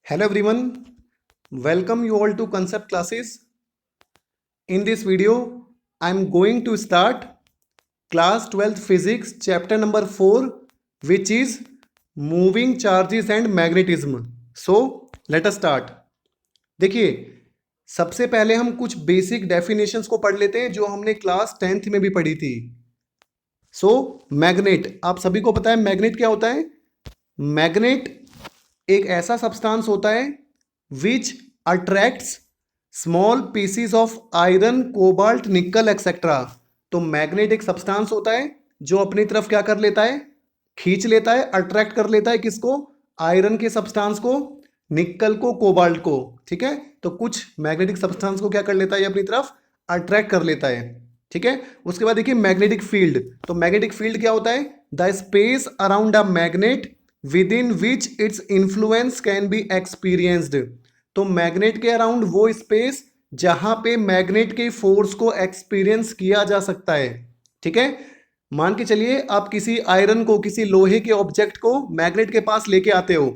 Hello everyone, welcome you all to concept classes. In this video, I am going to start class 12th physics chapter number 4 which is moving charges and magnetism. So, let us start. देखिए, सबसे पहले हम कुछ basic definitions को पढ़ लेते हैं जो हमने क्लास 10th में भी पढ़ी थी. मैग्नेट, आप सभी को पता है मैग्नेट क्या होता है. मैग्नेट एक ऐसा सब्सटेंस होता है which attracts small pieces of iron, cobalt, nickel etcetera. तो मैग्नेट एक सब्सटेंस होता है जो अपनी तरफ क्या कर लेता है, खींच लेता है, अट्रैक्ट कर लेता है किसको, आयरन के सब्सटेंस को, निकल को, कोबाल्ट को. ठीक है, तो कुछ मैग्नेटिक सब्सटेंस को क्या कर लेता है अपनी तरफ, अट्रैक्ट कर लेता है. ठीक है, उसके बाद देखिए मैग्नेटिक फील्ड. तो मैग्नेटिक फील्ड क्या होता है, the space around a magnet with in which its influence can be experienced. तो मैग्नेट के अराउंड वो स्पेस जहां पे मैग्नेट के फोर्स को एक्सपीरियंस किया जा सकता है. ठीक है, मान के चलिए आप किसी आयरन को, किसी लोहे के ऑब्जेक्ट को मैग्नेट के पास लेके आते हो,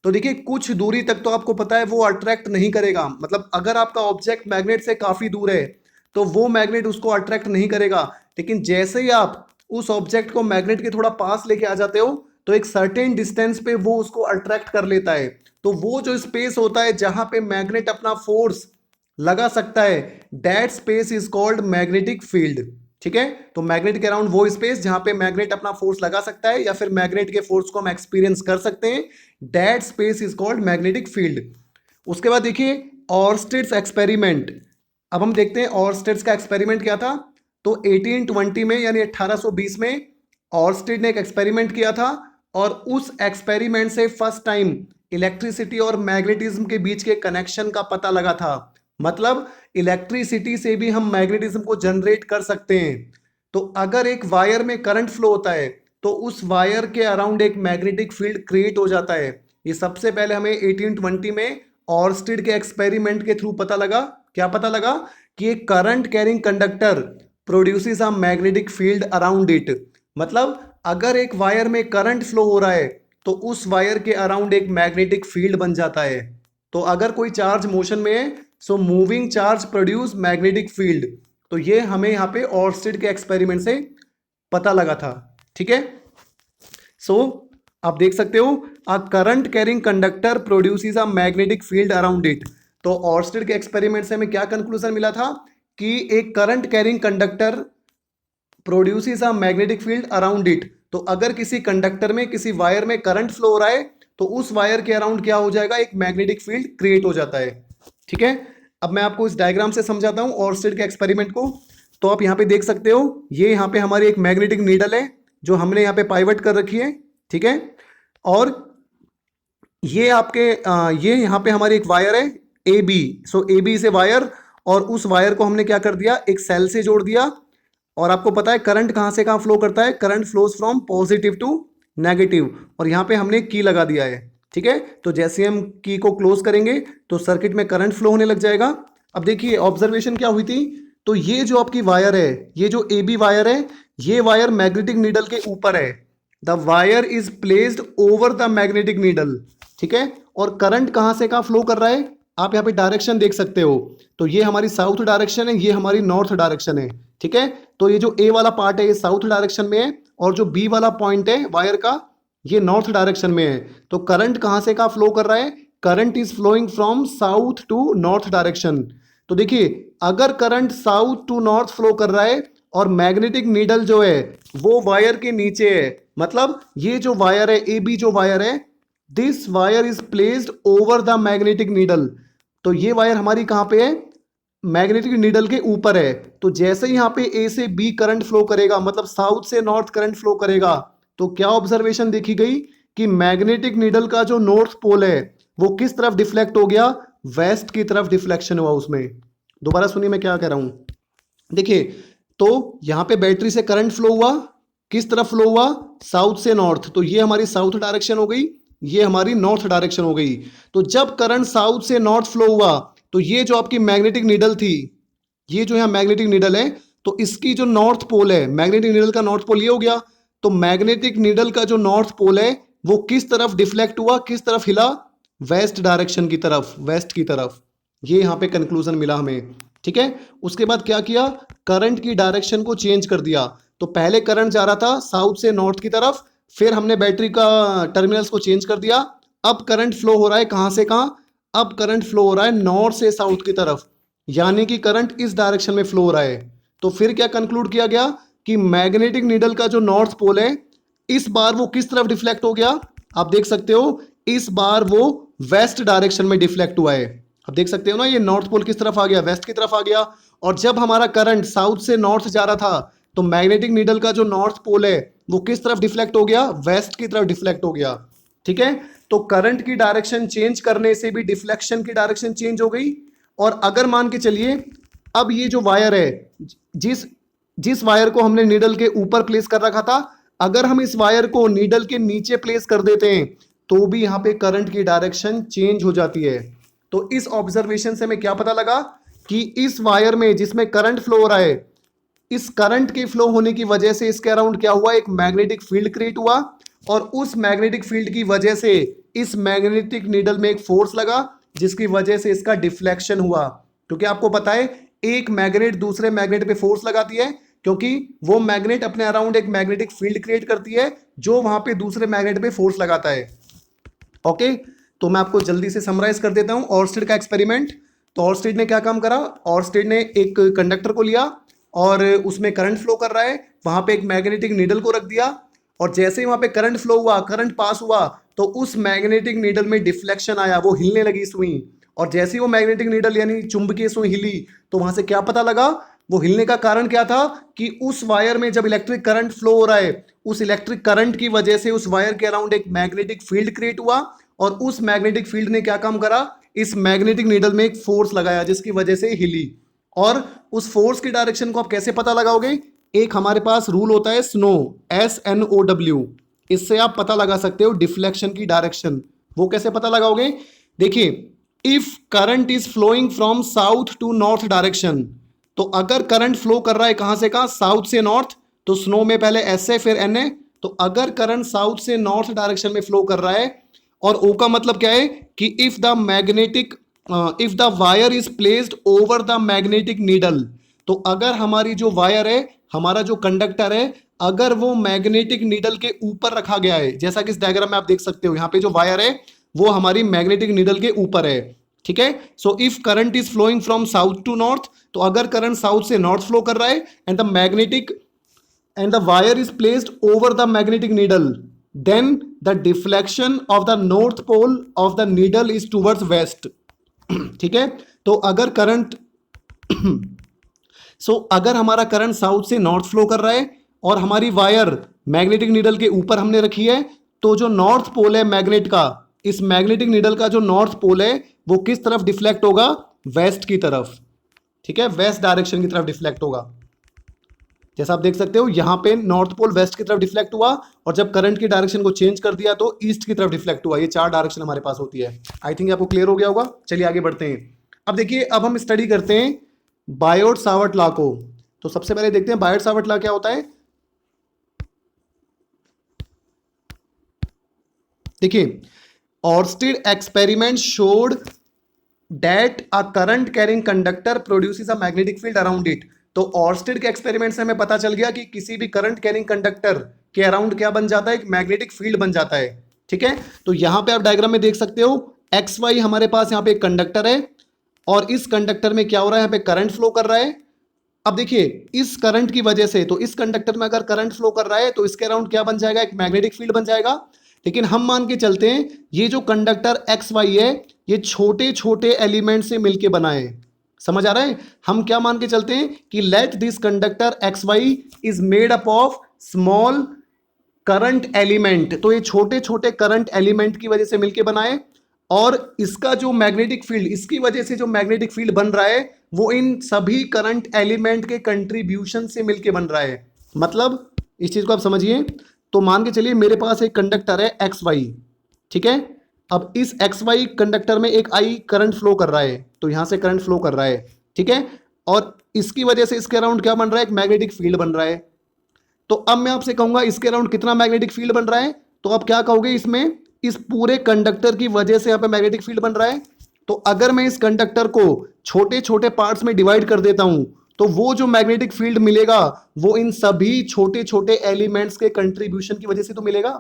तो देखिए कुछ दूरी तक तो आपको पता है वो अट्रैक्ट नहीं करेगा. मतलब अगर आपका ऑब्जेक्ट मैग्नेट से काफी दूर है तो वो मैग्नेट उसको अट्रैक्ट नहीं करेगा. लेकिन जैसे ही आप उस ऑब्जेक्ट को मैग्नेट के थोड़ा पास लेके आ जाते हो तो एक सर्टेन डिस्टेंस पे वो उसको अट्रैक्ट कर लेता है. तो वो जो स्पेस होता है जहां पे मैग्नेट अपना फोर्स लगा सकता है, that space is called magnetic field. ठीक है, तो मैग्नेट के अराउंड वो स्पेस जहां पे मैग्नेट अपना फोर्स लगा सकता है या फिर मैग्नेट के फोर्स को हम एक्सपीरियंस कर सकते हैं, that space is called magnetic field. उसके बाद देखिए ऑर्स्टेड्स एक्सपेरिमेंट. अब हम देखते हैं ऑर्स्टेड्स का एक्सपेरिमेंट क्या था. तो 1820 में यानी 1820 में ऑर्स्टेड ने एक एक्सपेरिमेंट किया था और उस एक्सपेरिमेंट से फर्स्ट टाइम इलेक्ट्रिसिटी और मैग्नेटिज्म के बीच के कनेक्शन का पता लगा था. मतलब इलेक्ट्रिसिटी से भी हम मैग्नेटिज्म को जनरेट कर सकते हैं. तो अगर एक वायर में करंट फ्लो होता है तो उस वायर के अराउंड एक मैग्नेटिक फील्ड क्रिएट हो जाता है. ये सबसे पहले हमें 1820 में ऑर्स्टेड के एक्सपेरिमेंट के थ्रू पता लगा. क्या पता लगा कि एक current carrying conductor produces a magnetic field around it. मतलब अगर एक वायर में करंट फ्लो हो रहा है तो उस वायर के अराउंड एक मैग्नेटिक फील्ड बन जाता है. तो अगर कोई चार्ज मोशन में है so moving charge produce magnetic field. तो ये हमें यहाँ पे ऑर्स्टेड के एक्सपेरिमेंट से पता लगा था. ठीक है, सो आप देख सकते हो अ current carrying conductor produces a magnetic field around it. तो ऑर्स्टेड के एक्सपेरिमेंट से हमें क्या कंक्लूजन मिला था कि एक current carrying conductor produces a magnetic field around it. तो अगर किसी कंडक्टर में, किसी वायर में करंट फ्लो हो रहा है तो उस वायर के अराउंड क्या हो जाएगा, एक मैग्नेटिक फील्ड क्रिएट हो जाता है. ठीक है, अब मैं आपको इस डायग्राम से समझाता हूं ऑर्स्टेड के एक्सपेरिमेंट को. तो आप यहां पे देख सकते हो ये यहां पे हमारी एक मैग्नेटिक नीडल है जो हमने यहां पे पाइवट कर रखी है. ठीक है, और ये आपके ये यहां पे हमारी एक वायर है A B. So A B से वायर, और उस वायर को हमने क्या कर दिया, एक सेल से जोड़ दिया. और आपको पता है करंट कहां से कहां फ्लो करता है, current flows from positive to negative. और यहां पे हमने की लगा दिया है. ठीक है, तो जैसे हम की को क्लोज करेंगे तो सर्किट में करंट फ्लो होने लग जाएगा. अब देखिए ऑब्जर्वेशन क्या हुई थी. तो ये जो आपकी वायर है, ये जो ए बी वायर है, ये वायर मैग्नेटिक नीडल के ऊपर है. The wire is placed over the magnetic needle. ठीक है, और करंट कहां से कहां फ्लो कर रहा है, आप यहां पे डायरेक्शन देख सकते हो. तो ये हमारी साउथ डायरेक्शन है, ये हमारी नॉर्थ डायरेक्शन है. ठीक है, तो ये जो ए वाला पार्ट है ये साउथ डायरेक्शन में है और जो बी वाला पॉइंट है वायर का ये नॉर्थ डायरेक्शन में है. तो करंट कहां से कहां फ्लो कर रहा है, current is flowing from south to north direction. तो देखिए अगर current south to north flow कर रहा है और मैग्नेटिक नीडल जो है वो वायर के नीचे है, मतलब ये जो वायर है ए बी जो वायर है, this wire is placed over the magnetic needle. तो ये वायर हमारी कहां पे है, मैग्नेटिक नीडल के ऊपर है. तो जैसे ही यहाँ पे ए से बी करंट फ्लो करेगा, मतलब साउथ से नॉर्थ करंट फ्लो करेगा, तो क्या ऑब्जर्वेशन देखी गई कि मैग्नेटिक नीडल का जो नॉर्थ पोल है वो किस तरफ डिफ्लेक्ट हो गया, वेस्ट की तरफ डिफ्लेक्शन हुआ उसमें. दोबारा सुनिए मैं क्या कह रहा हूं. देखिए तो यहां पे बैटरी से करंट फ्लो हुआ, किस तरफ फ्लो हुआ, साउथ से नॉर्थ. तो ये हमारी साउथ डायरेक्शन हो गई, ये हमारी नॉर्थ डायरेक्शन हो गई. तो जब करंट साउथ से नॉर्थ फ्लो हुआ तो ये जो आपकी मैग्नेटिक नीडल थी, ये जो है मैग्नेटिक नीडल है, तो इसकी जो नॉर्थ पोल है, मैग्नेटिक नीडल का नॉर्थ पोल ये हो गया. तो मैग्नेटिक नीडल का जो नॉर्थ पोल है वो किस तरफ डिफ्लेक्ट हुआ, किस तरफ हिला, वेस्ट डायरेक्शन की तरफ, वेस्ट की तरफ। ये यहाँ पे कंक्लूजन मिला हमें, ठीक है। उसके बाद क्या किया, करंट की डायरेक्शन को चेंज कर दिया। तो पहले करंट जा रहा था साउथ से नॉर्थ की तरफ, फिर हमने बैटरी का टर्मिनल्स को चेंज कर दिया। अब करंट फ्लो हो रहा है कहाँ से कहाँ, अब करंट फ्लो हो रहा है नॉर्थ से साउथ की तरफ, यानी कि करंट इस डायरेक्शन में फ्लो हो रहा है। तो फिर क्या कंक्लूड किया गया कि मैग्नेटिक नीडल का जो नॉर्थ पोल है, इस बार वो किस तरफ डिफ्लेक्ट हो गया, आप देख सकते हो इस बार वो वेस्ट डायरेक्शन में डिफ्लेक्ट हुआ है। आप देख सकते हो ना, ये नॉर्थ पोल किस तरफ आ गया, वेस्ट की तरफ आ गया। और जब हमारा करंट साउथ से नॉर्थ जा रहा था, तो मैग्नेटिक नीडल का जो नॉर्थ पोल है वो किस तरफ डिफ्लेक्ट हो गया, वेस्ट की तरफ डिफ्लेक्ट हो गया, ठीक है। तो करंट की डायरेक्शन चेंज करने से भी डिफ्लेक्शन की डायरेक्शन चेंज हो गई। और अगर मान के चलिए अब ये जो वायर है, जिस जिस वायर को हमने नीडल के ऊपर प्लेस कर रखा था, अगर हम इस वायर को नीडल के नीचे प्लेस कर देते हैं तो भी यहां पे करंट की डायरेक्शन चेंज हो जाती है। तो इस ऑब्जर्वेशन से हमें क्या पता लगा कि इस वायर में जिसमें करंट फ्लो हो रहा है, इस करंट के फ्लो होने की वजह से इसके अराउंड क्या हुआ, एक मैग्नेटिक फील्ड क्रिएट हुआ। और उस मैग्नेटिक फील्ड की वजह से इस मैग्नेटिक नीडल में एक फोर्स लगा, जिसकी वजह से इसका डिफ्लेक्शन हुआ। क्योंकि आपको पता है एक मैग्नेट दूसरे मैग्नेट पे फोर्स लगाती है, क्योंकि वो मैग्नेट अपने अराउंड एक मैग्नेटिक फील्ड क्रिएट करती है जो वहां पे दूसरे मैग्नेट पे फोर्स लगाता है। ओके, तो मैं आपको जल्दी से समराइज कर देता हूं ऑर्स्टेड का एक्सपेरिमेंट। तो ऑर्स्टेड ने क्या काम करा, ऑर्स्टेड ने एक कंडक्टर को लिया और उसमें करंट फ्लो कर रहा है, वहां पे एक मैग्नेटिक नीडल को रख दिया। और जैसे ही वहां पे करंट फ्लो हुआ, करंट पास हुआ, तो उस मैग्नेटिक नीडल में डिफ्लेक्शन आया, वो हिलने लगी सुई। और जैसे ही वो मैग्नेटिक नीडल यानी चुंबकीय सुई हिली, तो वहां से क्या पता लगा, वो हिलने का कारण क्या था कि उस वायर में जब इलेक्ट्रिक करंट फ्लो हो रहा है, उस इलेक्ट्रिक करंट की वजह से उस वायर के अराउंड एक मैग्नेटिक फील्ड क्रिएट हुआ। और उस मैग्नेटिक फील्ड ने क्या काम करा, इस मैग्नेटिक नीडल में एक फोर्स लगाया, जिसकी वजह से हिली। और उस फोर्स की डायरेक्शन को आप कैसे पता लगाओगे, एक हमारे पास रूल होता है स्नो, SNOW, इससे आप पता लगा सकते हो डिफ्लेक्शन की डायरेक्शन। वो कैसे पता लगाओगे, देखिए, if current is flowing from south to north direction, तो अगर करंट फ्लो कर रहा है कहां से कहां, साउथ से नॉर्थ, तो स्नो में पहले एस है फिर एन है। तो अगर करंट साउथ से नॉर्थ डायरेक्शन में फ्लो कर रहा है, और ओ का मतलब क्या है कि if the wire is placed over the magnetic needle, तो अगर हमारी जो वायर है, हमारा जो कंडक्टर है, अगर वो मैग्नेटिक नीडल के ऊपर रखा गया है, जैसा कि इस डायग्राम में आप देख सकते हो, यहाँ पे जो वायर है वो हमारी मैग्नेटिक नीडल के ऊपर है, ठीक है। So if current is flowing from south to north, तो अगर करंट साउथ से नॉर्थ फ्लो कर रहा है and the wire is placed over the magnetic needle, then the deflection of the north pole of the needle is towards west, ठीक है। तो अगर करंट अगर हमारा करंट साउथ से नॉर्थ फ्लो कर रहा है और हमारी वायर मैग्नेटिक नीडल के ऊपर हमने रखी है, तो जो नॉर्थ पोल है मैग्नेट का, इस मैग्नेटिक नीडल का जो नॉर्थ पोल है वो किस तरफ डिफ्लेक्ट होगा, वेस्ट की तरफ, ठीक है, वेस्ट डायरेक्शन की तरफ डिफ्लेक्ट होगा। जैसा आप देख सकते हो यहां पे नॉर्थ पोल वेस्ट की तरफ डिफ्लेक्ट हुआ, और जब करंट की डायरेक्शन को चेंज कर दिया तो ईस्ट की तरफ डिफ्लेक्ट हुआ। ये चार डायरेक्शन हमारे पास होती है। आई थिंक आपको क्लियर हो गया होगा। चलिए आगे बढ़ते हैं। अब देखिए, अब हम स्टडी करते हैं बायोट सावर्ट लॉ को। तो सबसे पहले देखते हैं बायोट सावर्ट लॉ क्या होता है। देखिए, Oersted experiment showed that a current carrying conductor produces a magnetic field around it. तो ऑर्स्टेड के एक्सपेरिमेंट से हमें पता चल गया कि किसी भी करंट कैरिंग कंडक्टर के अराउंड क्या बन जाता है, एक मैग्नेटिक फील्ड बन जाता है, ठीक है। तो यहां पे आप डायग्राम में देख सकते हो एक्स वाई, हमारे पास यहां पे एक कंडक्टर है, और इस कंडक्टर में क्या हो रहा है, यहां पे करंट फ्लो कर रहा है। अब देखिए, इस करंट की वजह से, तो इस कंडक्टर में अगर करंट फ्लो कर रहा है तो इसके अराउंड क्या बन जाएगा, एक मैग्नेटिक फील्ड बन जाएगा। लेकिन हम मान के चलते हैं ये जो कंडक्टर एक्स वाई है, ये छोटे छोटे एलिमेंट से मिलके बना है। समझ आ रहा है। हम क्या मान के चलते हैं कि let this conductor X Y is made up of small current element. तो ये छोटे छोटे करंट एलिमेंट की वजह से मिलके बना है, और इसका जो मैग्नेटिक फील्ड, इसकी वजह से जो मैग्नेटिक फील्ड बन रहा है वो इन सभी करंट एलिमेंट के कंट्रीब्यूशन से मिलके बन रहा है। मतलब इस चीज को आप समझिए। तो मान के चलिए मेरे पास एक कंडक्टर है एक्स वाई, ठीक है। अब इस एक्स वाई कंडक्टर में एक आई करंट फ्लो कर रहा है, तो यहां से करंट फ्लो कर रहा है, ठीक है। और इसकी वजह से इसके अराउंड क्या बन रहा है, एक मैग्नेटिक फील्ड बन रहा है। तो अब मैं आपसे कहूंगा इसके अराउंड कितना मैग्नेटिक फील्ड बन रहा है, तो आप क्या कहोगे, इसमें इस पूरे कंडक्टर की वजह से यहाँ पे मैग्नेटिक फील्ड बन रहा है। तो अगर मैं इस कंडक्टर को छोटे छोटे पार्ट्स में डिवाइड कर देता हूं तो वो जो मैग्नेटिक फील्ड मिलेगा वो इन सभी छोटे छोटे एलिमेंट्स के कंट्रीब्यूशन की वजह से तो मिलेगा।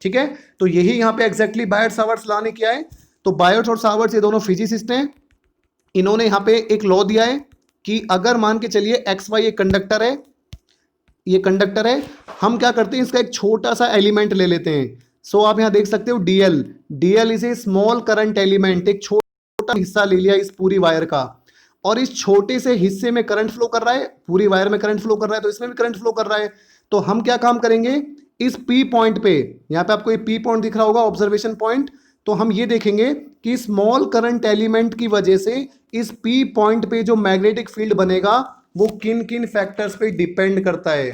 ठीक है, तो यही यहाँ पे एग्जैक्टली बायट सावर्ट्स लॉ ने किया है। तो बायट और सावर्ट्स ये दोनों फिजिसिस्ट हैं। इन्होंने यहाँ पे एक लॉ दिया है कि अगर मान के चलिए एक्स वाई एक कंडक्टर है, ये कंडक्टर है, हम क्या करते हैं इसका एक छोटा सा एलिमेंट ले लेते हैं। सो आप यहां देख सकते हो DL, DL is a small current element, एक छोटा हिस्सा ले लिया इस पूरी वायर का और इस छोटे से हिस्से में करंट फ्लो कर रहा है, पूरी वायर में करंट फ्लो कर रहा है तो इसमें भी करंट फ्लो कर रहा है। तो हम क्या काम करेंगे, इस पी पॉइंट पे, यहां पे आपको ये पी पॉइंट दिख रहा होगा ऑब्जर्वेशन पॉइंट, तो हम ये देखेंगे कि स्मॉल करंट एलिमेंट की वजह से इस पी पॉइंट पे जो मैग्नेटिक फील्ड बनेगा वो किन किन फैक्टर्स पे डिपेंड करता है।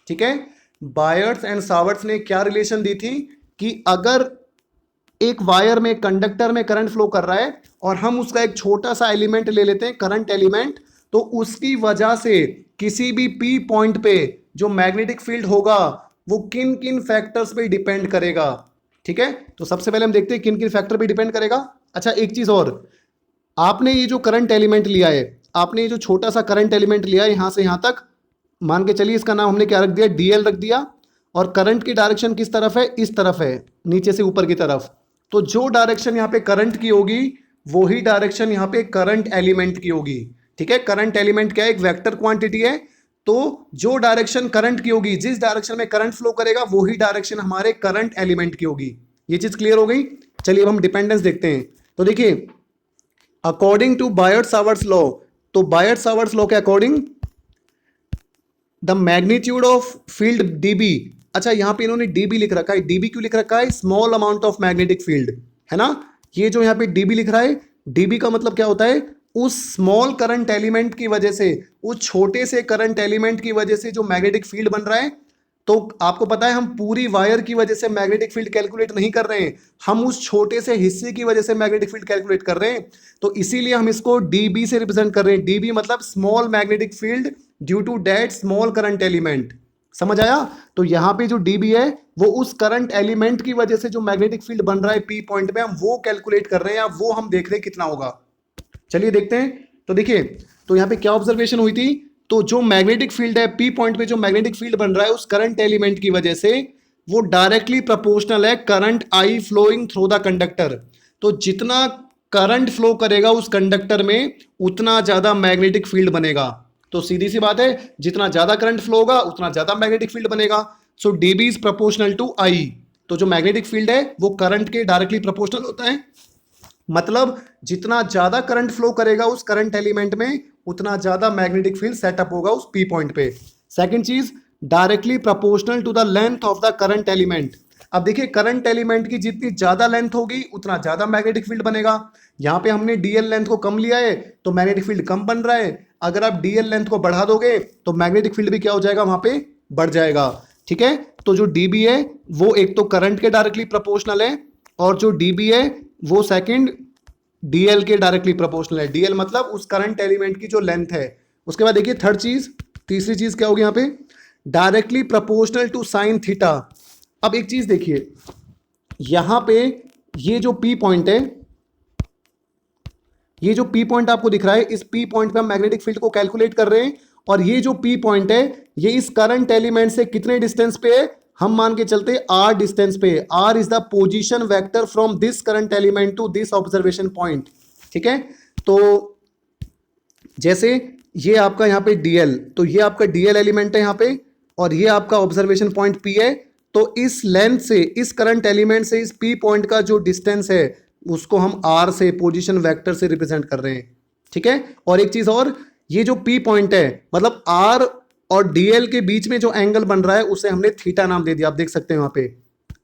ठीक है, बायर्ट्स एंड सावर्ट्स ने क्या रिलेशन दी थी कि अगर एक वायर में कंडक्टर में करंट फ्लो कर रहा है और हम उसका एक छोटा सा एलिमेंट ले लेते हैं करंट एलिमेंट, तो उसकी वजह से किसी भी पी पॉइंट पे जो मैग्नेटिक फील्ड होगा वो किन किन फैक्टर्स पे डिपेंड करेगा। ठीक है, तो सबसे पहले हम देखते हैं किन किन फैक्टर पे डिपेंड करेगा। अच्छा एक चीज और, आपने ये जो करंट एलिमेंट लिया है, आपने ये जो छोटा सा करंट एलिमेंट लिया है यहां से यहां तक, मान के चलिए इसका नाम हमने क्या रख दिया, डीएल रख दिया, और करंट की डायरेक्शन किस तरफ है, इस तरफ है, नीचे से ऊपर की तरफ। तो जो डायरेक्शन यहाँ पे करंट की होगी वही डायरेक्शन यहाँ पे करंट एलिमेंट की होगी। ठीक है, करंट एलिमेंट क्या है, एक वेक्टर क्वांटिटी है, तो जो डायरेक्शन करंट की होगी, जिस डायरेक्शन में करंट फ्लो करेगा वही डायरेक्शन हमारे करंट एलिमेंट की होगी। ये चीज क्लियर हो गई। चलिए अब हम डिपेंडेंस देखते हैं। तो देखिए अकॉर्डिंग टू बायट सावर्ट्स लॉ, तो बायट सावर्ट्स लॉ के according the magnitude of field dB, अच्छा यहां पे इन्होंने डीबी लिख रखा है, डीबी क्यों लिख रखा है, small amount of magnetic field, है ना। ये जो यहां पे डीबी लिख रहा है, डीबी का मतलब क्या होता है, उस स्मॉल करंट एलिमेंट की वजह से, उस छोटे से करंट एलिमेंट की वजह से जो मैग्नेटिक फील्ड बन रहा है। तो आपको पता है हम पूरी वायर की वजह से मैग्नेटिक फील्ड कैलकुलेट नहीं कर रहे हैं, हम उस छोटे से हिस्से की वजह से मैग्नेटिक फील्ड कैलकुलेट कर रहे हैं। तो इसीलिए हम इसको डीबी से रिप्रेजेंट कर रहे हैं। डीबी मतलब small magnetic field due to that small current element. समझ आया। तो यहां पे जो डीबी है वो उस करंट एलिमेंट की वजह से जो मैग्नेटिक फील्ड बन रहा है पी पॉइंट पे, हम वो कैलकुलेट कर रहे हैं, या वो हम देख रहे हैं कितना होगा। चलिए देखते हैं। तो देखिए, तो यहां पे क्या ऑब्जर्वेशन हुई थी, तो जो मैग्नेटिक फील्ड है पी पॉइंट पे, जो मैग्नेटिक फील्ड बन रहा है उस करंट एलिमेंट की वजह से, वो डायरेक्टली प्रोपोर्शनल है current I flowing through the conductor. तो जितना करंट फ्लो करेगा उस कंडक्टर में उतना ज्यादा मैग्नेटिक फील्ड बनेगा। तो सीधी सी बात है, जितना ज्यादा करंट फ्लो होगा उतना ज्यादा मैग्नेटिक फील्ड बनेगा। सो डीबी इज प्रोपोर्शनल टू आई। तो जो मैग्नेटिक फील्ड है वो करंट के डायरेक्टली प्रोपोर्शनल होता है, मतलब जितना ज्यादा करंट फ्लो करेगा उस करंट एलिमेंट में उतना ज्यादा मैग्नेटिक फील्ड सेटअप होगा उस पी पॉइंट पे। सेकंड चीज, directly proportional to the length of the current element. अब देखिए करंट एलिमेंट की जितनी ज्यादा लेंथ होगी उतना ज्यादा मैग्नेटिक फील्ड बनेगा। यहां पे हमने डीएल लेंथ को कम लिया है तो मैग्नेटिक फील्ड कम बन रहा है। अगर आप डीएल लेंथ को बढ़ा दोगे तो मैग्नेटिक फील्ड भी क्या हो जाएगा, वहां पे बढ़ जाएगा। ठीक है, तो जो डीबी है वो एक तो करंट के डायरेक्टली प्रोपोर्शनल है, और जो डीबी है वो सेकंड डीएल के डायरेक्टली प्रोपोर्शनल है। डीएल मतलब उस करंट एलिमेंट की जो लेंथ है। उसके बाद देखिए थर्ड चीज, तीसरी चीज क्या होगी यहाँ पे, directly proportional to sine theta. अब एक चीज देखिए, यहां पे ये जो पी पॉइंट है, ये जो पी पॉइंट आपको दिख रहा है, इस पी पॉइंट पे हम मैग्नेटिक फील्ड को कैलकुलेट कर रहे हैं, और ये जो पी पॉइंट है ये इस करंट एलिमेंट से कितने डिस्टेंस पे है, हम मान के चलते आर डिस्टेंस पे। R is the position vector from this current element to this observation point. ठीक है, तो जैसे ये आपका यहाँ पे डीएल, तो ये आपका डीएल एलिमेंट है यहाँ पे, और ये आपका ऑब्जर्वेशन पॉइंट पी है। तो इस लेंथ से, इस करंट एलिमेंट से इस पी पॉइंट का जो डिस्टेंस है उसको हम आर से, पोजीशन वेक्टर से रिप्रेजेंट कर रहे हैं। ठीक है, और एक चीज और, ये जो पी पॉइंट है मतलब आर और डीएल के बीच में जो एंगल बन रहा है उसे हमने थीटा नाम दे दिया, आप देख सकते हैं वहां पे।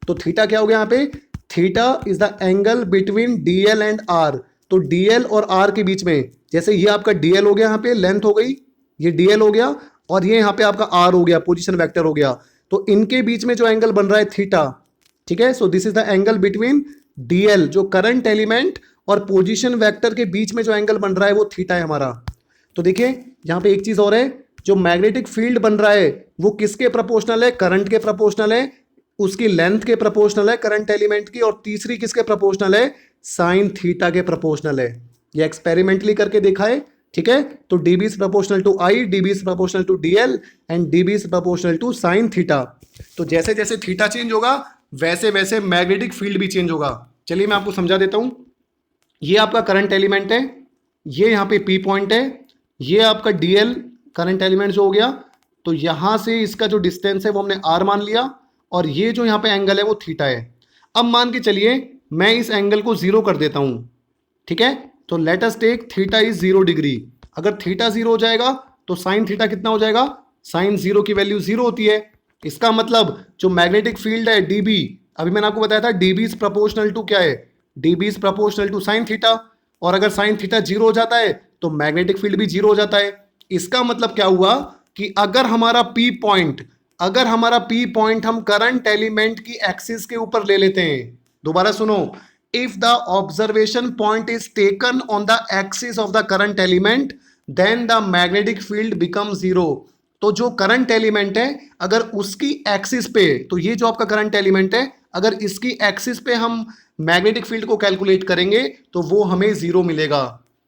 तो थीटा क्या हो गया यहाँ पे, theta is the angle between dl and R. तो डीएल और आर के बीच में, जैसे ये आपका डीएल हो गया, यहाँ पे लेंथ हो गई, ये डीएल हो गया, और ये यहाँ पे आपका आर हो गया, पोजीशन वेक्टर हो गया। तो इनके बीच में जो एंगल बन रहा है थीटा। ठीक है, so this is the angle between DL, जो करंट एलिमेंट, और पोजीशन वेक्टर के बीच में जो एंगल बन रहा है वो थीटा है हमारा। तो देखिए यहां पे एक चीज और है, जो मैग्नेटिक फील्ड बन रहा है वो किसके प्रोपोर्शनल है, करंट के प्रोपोर्शनल है। उसकी लेंथ के प्रोपोर्शनल है करंट एलिमेंट की, और तीसरी किसके प्रोपोर्शनल है, साइन थीटा के प्रोपोर्शनल है। ये एक्सपेरिमेंटली करके देखा है, ठीक है। तो dB is proportional to I, dB is proportional to DL and dB is proportional to sine theta. तो जैसे जैसे थीटा चेंज होगा वैसे वैसे मैग्नेटिक फील्ड भी चेंज होगा। चलिए मैं आपको समझा देता हूं। ये आपका करंट एलिमेंट है, ये यहाँ पे पी पॉइंट है, ये आपका डीएल करंट एलिमेंट जो हो गया। तो यहां से इसका जो डिस्टेंस है वो हमने आर मान लिया, और ये जो यहाँ पे एंगल है वो थीटा है। अब मान के चलिए मैं इस एंगल को जीरो कर देता हूं, ठीक है। तो let us take theta is 0 degree. अगर थीटा जीरो हो जाएगा तो साइन थीटा कितना हो जाएगा, साइन जीरो की वैल्यू जीरो होती है। इसका मतलब जो मैग्नेटिक फील्ड है डीबी, अभी मैंने आपको बताया था डीबी इज प्रोपोर्शनल टू क्या है, dB is proportional to sine theta. और अगर साइन थीटा जीरो हो जाता है तो मैग्नेटिक फील्ड भी जीरो हो जाता है। इसका मतलब क्या हुआ कि अगर हमारा पी पॉइंट हम करंट एलिमेंट की एक्सिस के ऊपर ले लेते हैं, दोबारा सुनो, if the observation point is taken on the axis of the current element then the magnetic field become zero. तो जो करंट एलिमेंट है अगर उसकी एक्सिस पे, तो ये जो आपका करंट एलिमेंट है अगर इसकी एक्सिस पे हम मैग्नेटिक फील्ड को कैलकुलेट करेंगे तो वो हमें जीरो मिलेगा,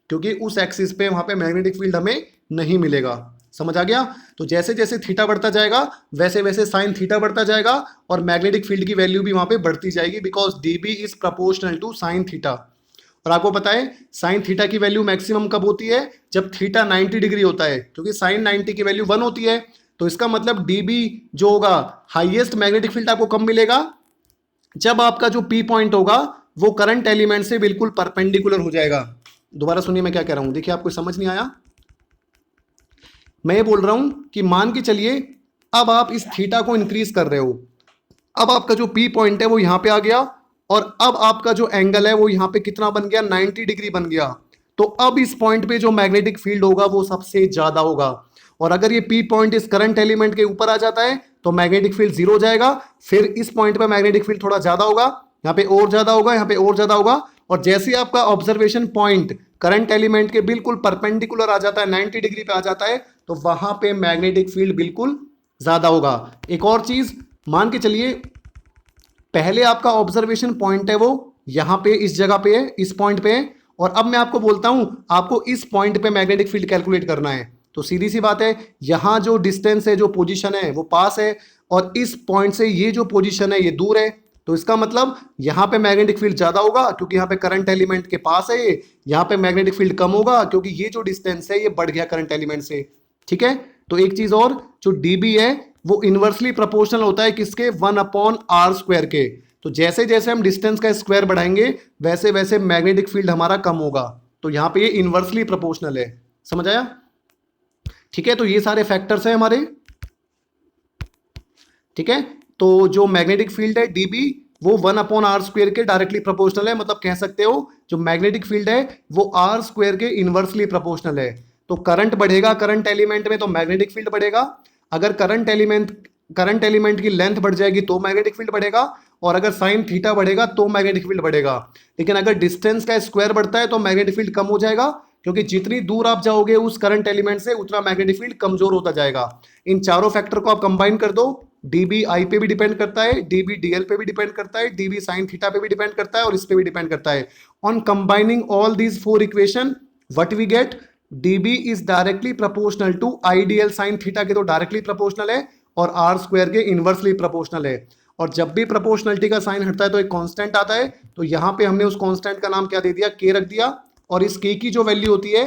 क्योंकि उस एक्सिस पे वहां पे मैग्नेटिक फील्ड हमें नहीं मिलेगा। समझ आ गया। तो जैसे जैसे थीटा बढ़ता जाएगा वैसे वैसे साइन थीटा बढ़ता जाएगा, और मैग्नेटिक फील्ड की वैल्यू भी वहां पे बढ़ती जाएगी, because dB is proportional to sine theta. और आपको पता है साइन थीटा की वैल्यू मैक्सिमम कब होती है, जब थीटा 90 डिग्री होता है, क्योंकि साइन 90 की वैल्यू 1 होती है। तो इसका मतलब डीबी जो होगा, हाईएस्ट मैग्नेटिक फील्ड आपको कब मिलेगा, जब आपका जो पी पॉइंट होगा वो करंट एलिमेंट से बिल्कुल परपेंडिकुलर हो जाएगा। दोबारा सुनिए मैं क्या कह रहा हूं, देखिए आपको समझ नहीं आया। मैं ये बोल रहा हूं कि मान के चलिए अब आप इस थीटा को इंक्रीज कर रहे हो, अब आपका जो पी पॉइंट है वो यहां पे आ गया, और अब आपका जो एंगल है वो यहां पे कितना बन गया, 90 डिग्री बन गया। तो अब इस पॉइंट पे जो मैग्नेटिक फील्ड होगा वो सबसे ज्यादा होगा, और अगर ये पी पॉइंट इस करंट एलिमेंट के ऊपर आ जाता है तो मैग्नेटिक फील्ड जीरो हो जाएगा। फिर इस पॉइंट पे मैग्नेटिक फील्ड थोड़ा ज्यादा होगा, यहाँ पे और ज्यादा होगा, यहाँ पे और ज्यादा होगा, और जैसे ही आपका ऑब्जर्वेशन पॉइंट करंट एलिमेंट के बिल्कुल परपेंडिकुलर आ जाता है, 90 डिग्री पे आ जाता है, तो वहां पे मैग्नेटिक फील्ड बिल्कुल ज्यादा होगा। एक और चीज मान के चलिए, पहले आपका ऑब्जर्वेशन पॉइंट है वो यहां पे इस जगह पे है, इस पॉइंट पे है, और अब मैं आपको बोलता हूं आपको इस पॉइंट पे मैग्नेटिक फील्ड कैलकुलेट करना है। तो सीधी सी बात है, यहां जो डिस्टेंस है, जो पोजीशन है वो पास है, और इस पॉइंट से ये जो पोजीशन है ये दूर है। तो इसका मतलब यहां पे मैग्नेटिक फील्ड ज्यादा होगा क्योंकि यहां पे करंट एलिमेंट के पास है ये, यहां पे मैग्नेटिक फील्ड कम होगा क्योंकि ये जो डिस्टेंस है ये बढ़ गया करंट एलिमेंट से, ठीक है। तो एक चीज और, जो डीबी है वो इनवर्सली प्रोपोर्शनल होता है किसके, 1/r² के। तो जैसे जैसे हम डिस्टेंस का स्क्वायर बढ़ाएंगे वैसे वैसे मैग्नेटिक फील्ड हमारा कम होगा। तो यहां पे ये इनवर्सली प्रोपोर्शनल है, समझ आया, ठीक है। तो ये सारे फैक्टर्स हैं हमारे, ठीक है। तो जो मैग्नेटिक फील्ड है डीबी वो 1/r² के डायरेक्टली प्रोपोर्शनल है, मतलब कह सकते हो जो मैग्नेटिक फील्ड है वो r² के इनवर्सली प्रोपोर्शनल है। तो करंट बढ़ेगा करंट एलिमेंट में तो मैग्नेटिक फील्ड बढ़ेगा, अगर करंट एलिमेंट की लेंथ बढ़ जाएगी तो मैग्नेटिक फील्ड बढ़ेगा, और अगर साइन थीटा बढ़ेगा तो मैग्नेटिक फील्ड बढ़ेगा। लेकिन अगर डिस्टेंस का स्क्वायर बढ़ता है तो मैग्नेटिक फील्ड कम हो जाएगा, क्योंकि जितनी दूर आप जाओगे उस करंट एलिमेंट से उतना मैग्नेटिक फील्ड कमजोर होता जाएगा। इन चारों फैक्टर को आप कंबाइन कर दो, डीबी आई पे भी डिपेंड करता है, डीबी डीएल पे भी डिपेंड करता है, डीबी साइन थीटा पे भी डिपेंड करता है, और इस पे भी डिपेंड करता है। On combining all these 4 equation what we get, dB is directly proportional to I dl sine theta के, तो डायरेक्टली प्रोपोर्शनल है, और r² के इनवर्सली प्रोपोर्शनल है। और जब भी प्रोपोर्शनलिटी का साइन हटता है तो एक कांस्टेंट आता है, तो यहां पे हमने उस कांस्टेंट का नाम क्या दे दिया, k रख दिया, और इस k की जो वैल्यू होती है,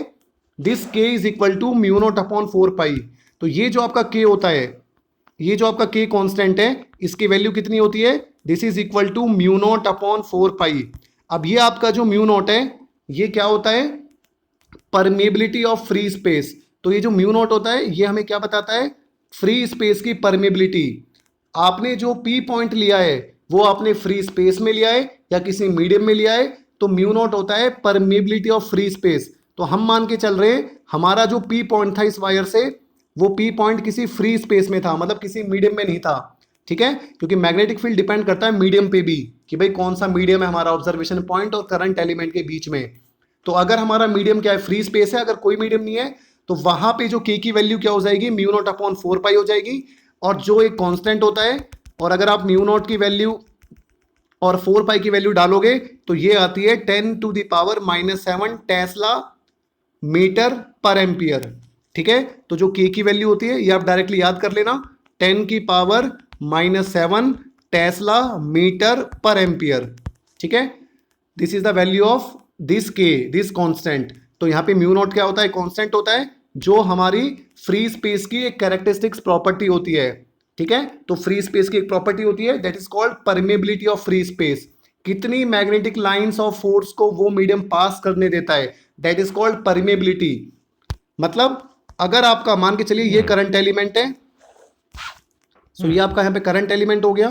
this k is equal to μ0/4π। तो ये जो आपका k होता है, ये जो आपका k कांस्टेंट है, इसकी वैल्यू कितनी होती है, दिस इज इक्वल टू μ0/4π। अब ये आपका जो μ0 है ये क्या होता है, परमेबिलिटी ऑफ फ्री स्पेस। तो ये जो μ0 होता है ये हमें क्या बताता है, फ्री स्पेस की परमेबिलिटी। आपने जो पी पॉइंट लिया है वो आपने फ्री स्पेस में लिया है या किसी मीडियम में लिया है, तो μ0 होता है परमेबिलिटी ऑफ फ्री स्पेस। तो हम मान के चल रहे हैं हमारा जो पी पॉइंट था इस वायर से, वो पी पॉइंट किसी फ्री स्पेस में था, मतलब किसी मीडियम में नहीं था, ठीक है। क्योंकि मैग्नेटिक फील्ड डिपेंड करता है मीडियम पे भी, कि भाई कौन सा मीडियम है हमारा ऑब्जर्वेशन पॉइंट और करंट एलिमेंट के बीच में। तो अगर हमारा मीडियम क्या है, फ्री स्पेस है, अगर कोई मीडियम नहीं है तो वहां पे जो k की वैल्यू क्या हो जाएगी, μ0/4π हो जाएगी। और जो एक कांस्टेंट होता है और अगर आप म्यू नॉट की वैल्यू और 4 पाई की वैल्यू डालोगे तो ये आती है 10⁻⁻7 टेस्ला मीटर पर एम्पियर। ठीक है, तो जो के की वैल्यू होती है ये आप डायरेक्टली याद कर लेना, 10⁻⁻7 टेस्ला मीटर पर एम्पियर। ठीक है, this is the value of this के, दिस कांस्टेंट। तो यहाँ पे म्यू नॉट क्या होता है, कांस्टेंट होता है, जो हमारी फ्री स्पेस की एक कैरेक्टरिस्टिक्स प्रॉपर्टी होती है। ठीक है, तो फ्री स्पेस की एक प्रॉपर्टी होती है that is called permeability of free space. कितनी मैग्नेटिक लाइंस ऑफ फोर्स को वो मीडियम पास करने देता है, दैट इज कॉल्ड परमेबिलिटी। मतलब अगर आपका मान के चलिए ये करंट एलिमेंट है, सो ये आपका यहां पे करंट एलिमेंट हो गया।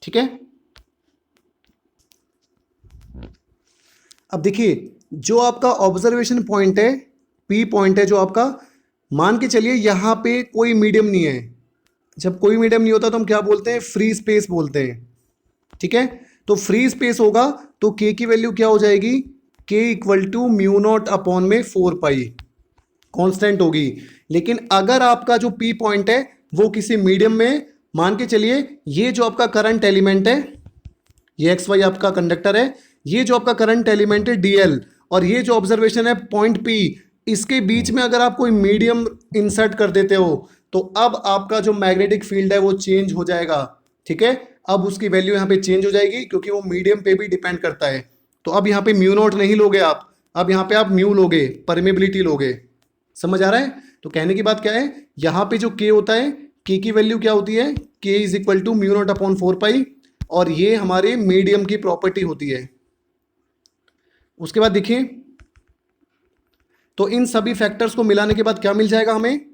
ठीक है, अब देखिए जो आपका ऑब्जर्वेशन पॉइंट है, पी पॉइंट है जो आपका, मान के चलिए यहां पे कोई मीडियम नहीं है। जब कोई मीडियम नहीं होता तो हम क्या बोलते हैं, फ्री स्पेस बोलते हैं। ठीक है, तो फ्री स्पेस होगा तो के की वैल्यू क्या हो जाएगी, K equal to mu naught upon में 4 पाई, कांस्टेंट होगी। लेकिन अगर आपका जो पी पॉइंट है वो किसी मीडियम में, मान के चलिए ये जो आपका करंट एलिमेंट है, ये एक्स वाई आपका कंडक्टर है, ये जो आपका करंट एलिमेंट है डीएल, और ये जो ऑब्जर्वेशन है पॉइंट पी, इसके बीच में अगर आप कोई मीडियम इंसर्ट कर देते हो तो अब आपका जो मैग्नेटिक फील्ड है वो चेंज हो जाएगा। ठीक है, अब उसकी वैल्यू यहाँ पे चेंज हो जाएगी क्योंकि वो मीडियम पे भी डिपेंड करता है। तो अब यहाँ पे म्यू नॉट नहीं लोगे आप, अब यहाँ पे आप म्यू लोगे, परमेबिलिटी लोगे। समझ आ रहा है? तो कहने की बात क्या है, यहाँ पे जो के होता है, के की वैल्यू क्या होती है, K is equal to mu naught upon 4 pi, और ये हमारे मीडियम की प्रॉपर्टी होती है। उसके बाद देखिए, तो इन सभी फैक्टर्स को मिलाने के बाद क्या मिल जाएगा हमें,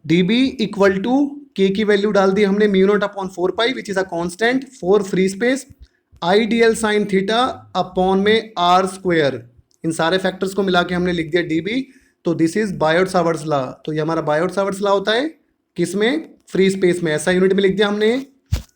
dB इक्वल टू के की वैल्यू डाल दी हमने mu naught upon 4 pi which is a constant for free space, ideal sine theta upon में आर स्क्वायर। इन सारे फैक्टर्स को मिला के हमने लिख दिया dB। तो दिस इज बायोट-सावर्ट्स लॉ। तो ये हमारा बायोट-सावर्ट्स लॉ होता है किसमें, फ्री स्पेस में, ऐसा यूनिट में लिख दिया हमने।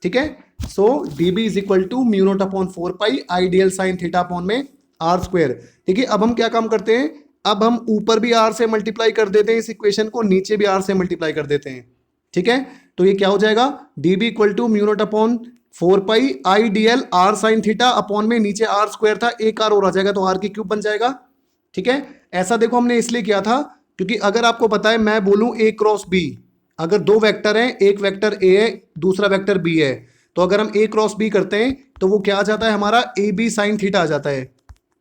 ठीक है, so dB is equal to mu naught upon 4 pi I dl sine theta upon में आर स्क्वायर। ठीक है, अब हम क्या काम करते हैं, अब हम ऊपर भी आर से मल्टीप्लाई कर देते हैं इस इक्वेशन को, नीचे भी आर से मल्टीप्लाई कर देते हैं। ठीक है, तो ये क्या हो जाएगा, dB equal to mu naught upon 4 pi I d l R sine theta upon में नीचे आर स्क्वायर था, एक आर और आ जाएगा तो आर की क्यूब बन जाएगा। ठीक है, ऐसा देखो हमने इसलिए किया था क्योंकि अगर आपको पता है मैं बोलूं ए क्रॉस बी, अगर दो वेक्टर हैं, एक वेक्टर ए है दूसरा वेक्टर बी है, तो अगर हम ए क्रॉस बी करते हैं तो वो क्या आ जाता है हमारा, ए बी साइन थीटा आ जाता है,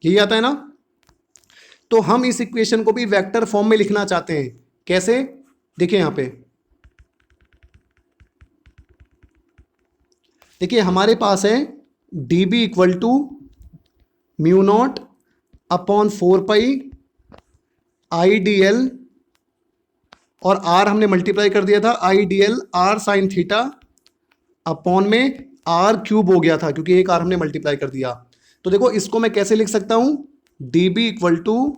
यही आता है ना। तो हम इस इक्वेशन को भी वेक्टर फॉर्म में लिखना चाहते हैं, कैसे, देखिए यहां पे, देखिए हमारे पास है dB equal to mu naught upon 4 pi I d l, और आर हमने मल्टीप्लाई कर दिया था, I d l R sine theta upon में आर क्यूब हो गया था क्योंकि एक आर हमने मल्टीप्लाई कर दिया। तो देखो इसको मैं कैसे लिख सकता हूं, dB equal to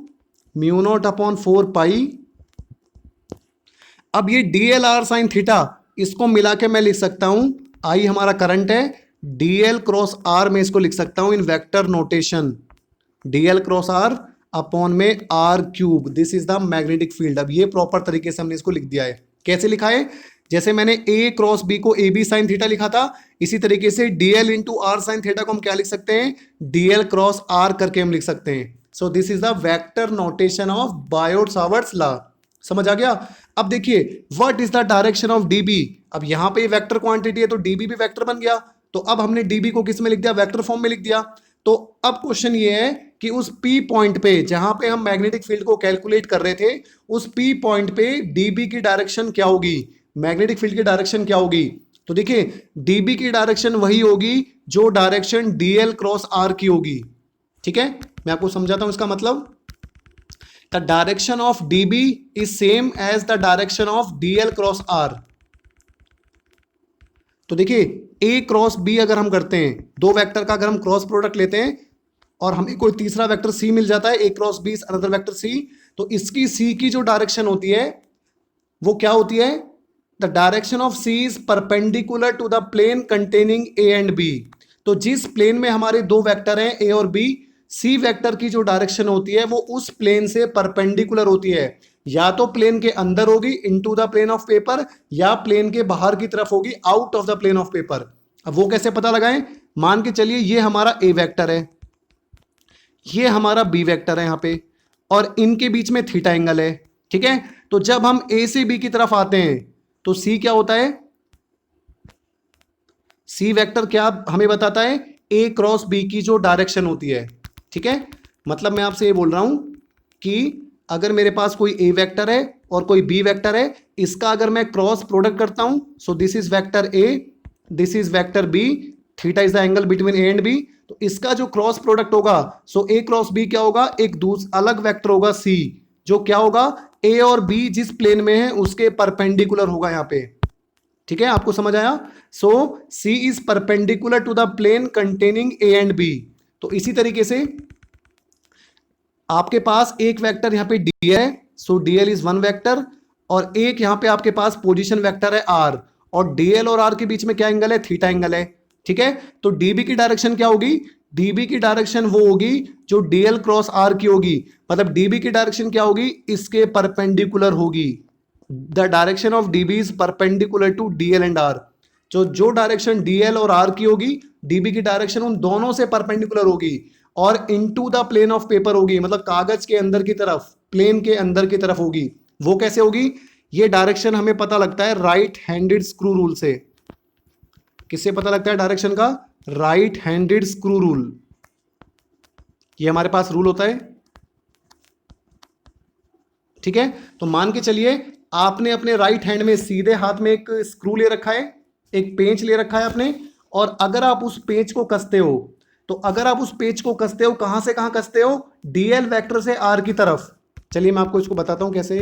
mu naught upon 4 pi, अब ये d l R sine theta इसको मिला के मैं लिख सकता हूं, आई हमारा करंट है, dl क्रॉस आर में इसको लिख सकता हूं in vector notation, dl cross r upon में are cube, this is the magnetic field. अब ये प्रॉपर तरीके से हमने इसको लिख दिया है। कैसे लिखा है, जैसे मैंने a क्रॉस b को ab साइन थीटा लिखा था, इसी तरीके से dl into R sine theta को हम क्या लिख सकते हैं, dl क्रॉस आर करके हम लिख सकते हैं। सो this is the vector notation of Biot-Savart's law. समझ आ गया? अब देखिए what is the direction of dB, अब यहां पे वेक्टर क्वांटिटी है तो dB भी वेक्टर बन गया, तो अब हमने dB को किस में लिख दिया, वेक्टर फॉर्म में लिख दिया। तो अब क्वेश्चन ये है कि उस P पॉइंट पे जहां पे हम मैग्नेटिक फील्ड को कैलकुलेट कर रहे थे, उस P पॉइंट पे dB की डायरेक्शन क्या होगी, मैग्नेटिक फील्ड की डायरेक्शन क्या होगी। तो देखिए dB की डायरेक्शन वही होगी जो डायरेक्शन dl क्रॉस r की होगी। ठीक है, मैं आपको समझाता हूं इसका मतलब, the direction of dB is same as the direction of dl cross r। तो देखिए a क्रॉस b अगर हम करते हैं, दो वेक्टर का अगर हम क्रॉस प्रोडक्ट लेते हैं और हमें कोई तीसरा वेक्टर c मिल जाता है, a cross b another vector c, तो इसकी c की जो डायरेक्शन होती है वो क्या होती है, the direction of c is perpendicular to the plane containing a and b। तो जिस प्लेन में हमारे दो वेक्टर हैं a और b, c वेक्टर की जो डायरेक्शन होती है वो उस प्लेन से परपेंडिकुलर होती है। या तो प्लेन के अंदर होगी into the plane of paper, या प्लेन के बाहर की तरफ होगी out of the plane of paper. अब वो कैसे पता लगाएं? मान के चलिए ये हमारा ए वेक्टर है, ये हमारा बी वेक्टर है यहां पे, और इनके बीच में थीटा एंगल है, ठीक है। तो जब हम ए से बी की तरफ आते हैं तो सी क्या होता है? सी वेक्टर क्या हमें बताता है? ए क्रॉस बी की जो डायरेक्शन होती है, ठीक है। मतलब मैं आपसे ये बोल रहा हूं कि अगर मेरे पास कोई ए वेक्टर है और कोई बी वेक्टर है, इसका अगर मैं क्रॉस प्रोडक्ट करता हूं, so this is vector A, this is vector B, theta is the angle between A and B, तो इसका जो क्रॉस प्रोडक्ट होगा, सो ए क्रॉस बी क्या होगा? एक अलग वेक्टर होगा सी, जो क्या होगा? ए और बी जिस प्लेन में है उसके परपेंडिकुलर होगा यहां पे, ठीक है। आपको समझ आया? So C is perpendicular to the plane containing A and B. तो इसी तरीके से आपके पास एक वेक्टर यहां पे डी है, सो डीएल इज वन वेक्टर, और एक यहां पे आपके पास पोजीशन वेक्टर है आर, और डीएल और आर के बीच में क्या एंगल है? थीटा एंगल है, ठीक है। तो डीबी की डायरेक्शन क्या होगी? डीबी की डायरेक्शन वो होगी जो डीएल क्रॉस आर की होगी, मतलब डीबी की डायरेक्शन क्या होगी? इसके परपेंडिकुलर होगी। The direction of DB is perpendicular to DL and R. जो डायरेक्शन डीएल और आर की होगी, डीबी की डायरेक्शन उन दोनों से परपेंडिकुलर होगी और into the plane of paper होगी, मतलब कागज के अंदर की तरफ, प्लेन के अंदर की तरफ होगी। वो कैसे होगी? ये डायरेक्शन हमें पता लगता है राइट हैंडेड स्क्रू रूल से। किससे पता लगता है डायरेक्शन का? Right handed screw rule. ये हमारे पास रूल होता है, ठीक है। तो मान के चलिए आपने अपने राइट हैंड में सीधे हाथ में एक स्क्रू ले रखा है, एक पेंच ले रखा है आपने, और अगर आप उस पेंच को कसते हो, तो अगर आप उस पेंच को कसते हो, कहां से कहां कसते हो? डीएल वेक्टर से आर की तरफ। चलिए मैं आपको इसको बताता हूं कैसे।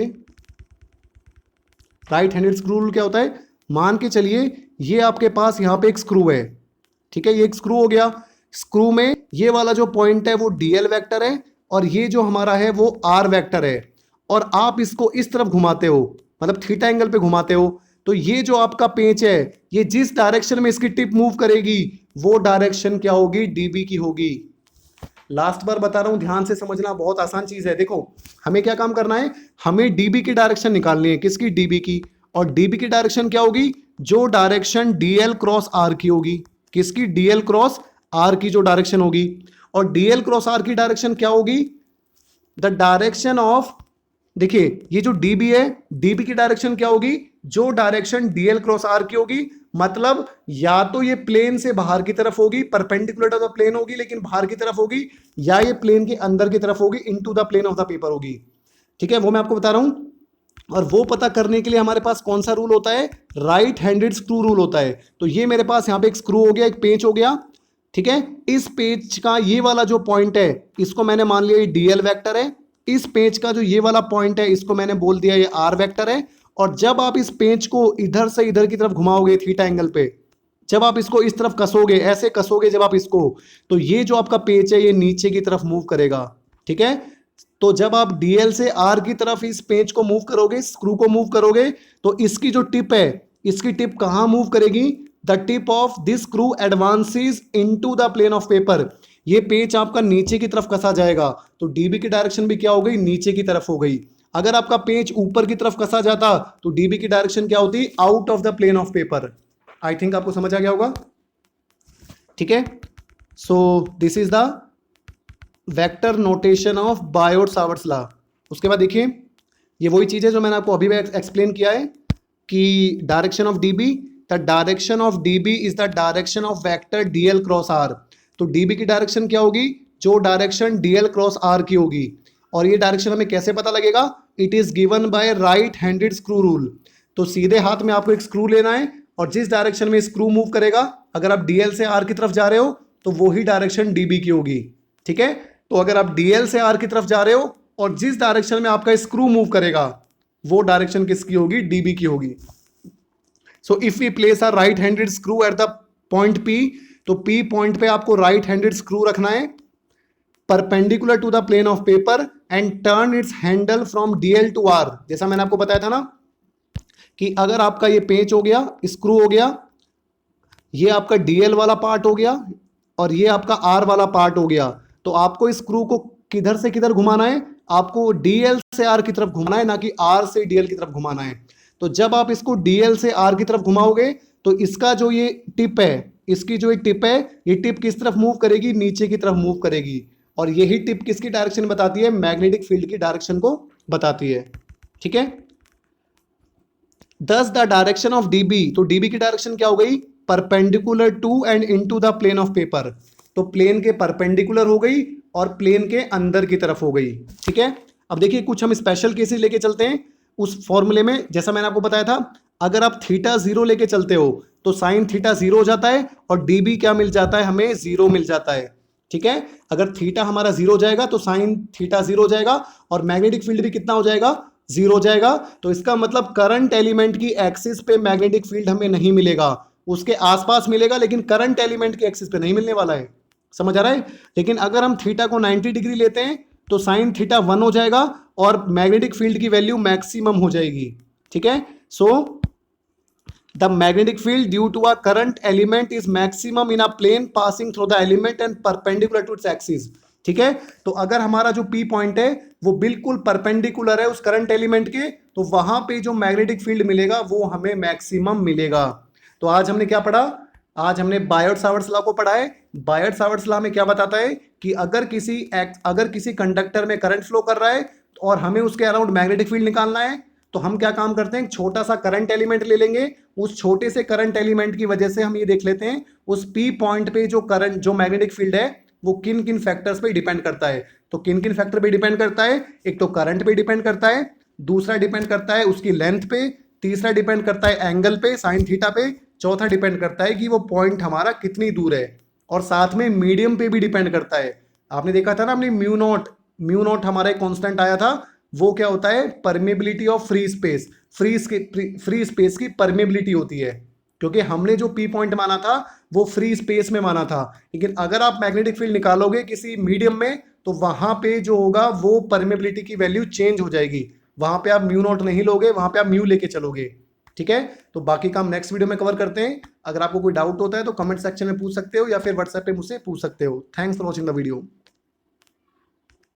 राइट हैंडेड स्क्रू रूल क्या होता है? मान के चलिए ये आपके पास यहां पे एक स्क्रू है, ठीक है, ये एक स्क्रू हो गया। स्क्रू में ये वाला जो पॉइंट है वो डीएल वेक्टर है, और ये जो हमारा है वो आर वेक्टर है, और आप इसको इस तरफ घुमाते हो, मतलब थीटा एंगल पे घुमाते हो। तो ये जो आपका पेंच है, ये जिस डायरेक्शन में इसकी टिप मूव करेगी, वो डायरेक्शन क्या होगी? डीबी की होगी। लास्ट बार बता रहा हूं, ध्यान से समझना, बहुत आसान चीज है। देखो हमें क्या काम करना है? हमें डीबी की डायरेक्शन निकालनी है। किसकी? डीबी की। और डीबी की डायरेक्शन क्या होगी? जो डायरेक्शन डीएल क्रॉस आर की होगी। किसकी? डीएल क्रॉस आर की जो डायरेक्शन होगी। और डीएल क्रॉस आर की डायरेक्शन क्या होगी? द डायरेक्शन ऑफ, देखिए ये जो डीबी है, डीबी की डायरेक्शन क्या होगी? जो डायरेक्शन डीएल क्रॉस आर की होगी, मतलब या तो ये प्लेन से बाहर की तरफ होगी, परपेंडिकुलर टू द प्लेन होगी लेकिन बाहर की तरफ होगी, या ये प्लेन के अंदर की तरफ होगी, into the plane of the paper होगी, ठीक है। वो मैं आपको बता रहा हूं। और वो पता करने के लिए हमारे पास कौन सा रूल होता है? राइट हैंडेड स्क्रू रूल होता है। तो ये मेरे पास यहां पे एक स्क्रू हो गया, एक पेंच हो गया, ठीक है। इस पेंच का ये वाला जो पॉइंट है, इसको मैंने मान लिया ये डीएल वेक्टर है। इस पेंच का जो ये वाला पॉइंट है, इसको मैंने बोल दिया ये आर वेक्टर है। और जब आप इस पेंच को इधर से इधर की तरफ घुमाओगे थीटा एंगल पे, जब आप इसको इस तरफ कसोगे, ऐसे कसोगे जब आप इसको, तो ये जो आपका पेंच है ये नीचे की तरफ मूव करेगा, ठीक है। तो जब आप डीएल से आर की तरफ इस पेंच को मूव करोगे, स्क्रू को मूव करोगे, तो इसकी जो टिप है, इसकी टिप कहां मूव करेगी? The tip of this screw advances into the plane of paper. ये पेंच आपका नीचे की तरफ कसा जाएगा, तो डीबी की डायरेक्शन भी क्या हो गई? नीचे की तरफ हो गई। अगर आपका पेंच ऊपर की तरफ कसा जाता तो डीबी की डायरेक्शन क्या होती? Out of the plane of paper. I think आपको समझ आ गया होगा, ठीक है। So this is the vector notation of Biot Savart's law. उसके बाद देखिए ये वही चीज है जो मैंने आपको अभी एक्सप्लेन किया है कि direction of DB, the direction of DB is the direction of vector DL cross R. तो डीबी की डायरेक्शन क्या होगी? जो डायरेक्शन डीएल क्रॉस आर की होगी। और ये डायरेक्शन हमें कैसे पता लगेगा? It is given by right handed screw rule. तो सीधे हाथ में आपको एक स्क्रू लेना है, और जिस डायरेक्शन में स्क्रू मूव करेगा, अगर आप डीएल से आर की तरफ जा रहे हो तो वही डायरेक्शन डीबी की होगी, ठीक है। तो अगर आप डीएल से आर की तरफ जा रहे हो और जिस डायरेक्शन में आपका स्क्रू मूव करेगा, वो डायरेक्शन किसकी होगी? डीबी की होगी। So if we place a right handed screw at the point P, तो पी पॉइंट पे आपको राइट हैंडेड स्क्रू रखना है perpendicular to the plane of paper and turn its handle from DL to R. जैसा मैंने आपको बताया था ना कि अगर आपका ये पेंच हो गया, स्क्रू हो गया, ये आपका डीएल वाला पार्ट हो गया, और ये आपका आर वाला पार्ट हो गया, तो आपको इस स्क्रू को किधर से किधर घुमाना है? आपको डीएल से आर की तरफ घुमाना है, ना कि आर से डीएल की तरफ घुमाना है। तो जब आप इसको डीएल से आर की तरफ घुमाओगे तो इसका जो ये टिप है, इसकी जो एक टिप है, ये टिप किस तरफ मूव करेगी, नीचे की तरफ मूव करेगी। और यही टिप किसकी डायरेक्शन बताती है, मैग्नेटिक फील्ड की डायरेक्शन को बताती है। ठीक है, thus the direction of DB, तो डीबी की डायरेक्शन क्या हो गई, perpendicular to and into the plane of paper. तो प्लेन के परपेंडिकुलर हो गई और प्लेन के अंदर की तरफ हो गई। ठीक है, अब देखिए कुछ हम स्पेशल केसेस लेके चलते हैं उस फॉर्मूले में। जैसा मैंने आपको बताया था, अगर आप थीटा जीरो लेके चलते हो तो साइन थीटा जीरो हो जाता है और डीबी क्या मिल जाता है, हमें जीरो मिल जाता है। ठीक है, अगर थीटा हमारा जीरो हो जाएगा तो साइन थीटा जीरो हो जाएगा और मैग्नेटिक फील्ड भी कितना हो जाएगा, जीरो हो जाएगा। तो इसका मतलब करंट एलिमेंट की एक्सिस पे मैग्नेटिक फील्ड हमें नहीं मिलेगा, उसके आसपास मिलेगा, लेकिन करंट एलिमेंट की एक्सिस पे नहीं मिलने वाला है। समझ आ रहा है। लेकिन अगर हम थीटा को 90 डिग्री लेते हैं तो साइन थीटा 1 हो जाएगा और मैग्नेटिक फील्ड की वैल्यू मैक्सिमम हो जाएगी। ठीक है, सो the magnetic field due to a current element is maximum in a plane passing through the element and perpendicular to its axis। ठीक है, तो अगर हमारा जो P पॉइंट है वो बिल्कुल परपेंडिकुलर है उस करंट एलिमेंट के, तो वहां पे जो मैग्नेटिक फील्ड मिलेगा वो हमें मैक्सिमम मिलेगा। तो आज हमने क्या पढ़ा, आज हमने बायट-सावर्ट्स लॉ को पढ़ा है। बायट-सावर्ट्स लॉ में क्या बताता है कि अगर किसी कंडक्टर में करंट फ्लो कर रहा है और हमें उसके अराउंड मैग्नेटिक फील्ड निकालना है, तो हम क्या काम करते हैं, छोटा सा करंट एलिमेंट ले लेंगे। उस छोटे से करंट एलिमेंट की वजह से हम ये देख लेते हैं उस पी पॉइंट पे जो मैग्नेटिक फील्ड है वो किन किन फैक्टर्स पे डिपेंड करता है। तो किन किन फैक्टर पे डिपेंड करता है, एक तो करंट पे डिपेंड करता है, दूसरा डिपेंड करता है उसकी लेंथ पे, तीसरा डिपेंड करता है एंगल पे, साइन थीटा पे, चौथा डिपेंड करता है कि वो पॉइंट हमारा कितनी दूर है, और साथ में मीडियम पे भी डिपेंड करता है। आपने देखा था ना, हमने म्यू नॉट हमारा एक कांस्टेंट आया था, वो क्या होता है, permeability of free space. Free space की परमेबिलिटी होती है, क्योंकि हमने जो पी पॉइंट माना था वो फ्री स्पेस में माना था। लेकिन अगर आप मैग्नेटिक फील्ड निकालोगे किसी मीडियम में तो वहां पे जो होगा वो परमेबिलिटी की वैल्यू चेंज हो जाएगी। वहां पे आप म्यू नॉट नहीं लोगे, वहां पे आप म्यू लेके चलोगे। ठीक है, तो बाकी काम नेक्स्ट वीडियो में कवर करते हैं। अगर आपको कोई डाउट होता है तो कमेंट सेक्शन में पूछ सकते हो या फिर व्हाट्सएप पे मुझसे पूछ सकते हो। Thanks for watching the video.